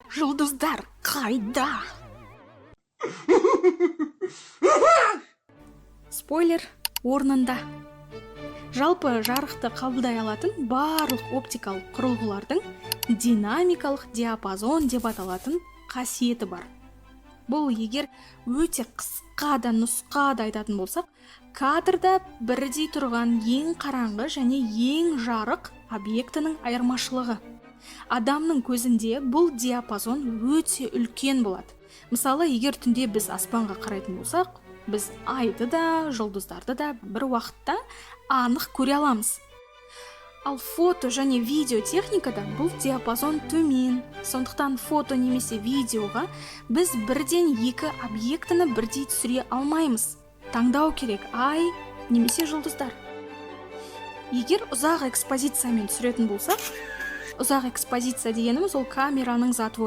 Жұлдыздар қайда? Спойлер орнында. Жалпы жарықты қабылдай алатын барлық оптикалық құрылғылардың динамикалық диапазон деп аталатын қасиеті бар. Бұл егер өте қысқа да нұсқада айтатын болсақ, кадрда бірдей тұрған ең қараңғы және ең жарық объектінің айырмашылығы. Адамның көзінде бұл диапазон өте үлкен болады. Мысалы, егер түнде біз аспанға қарайтын болсақ, біз айды да, жұлдыздарды да бір уақытта анық көре аламыз. Ал фото және видео техникада бұл диапазон төмен. Сондықтан фото немесе видеоға біз бірден екі объектіні бірдей түсіре алмаймыз. Таңдау керек ай немесе жұлдыздар. Егер ұзақ экспозициямен түсіретін болсақ, ұзақ экспозиция дегеніміз ол камераның затворы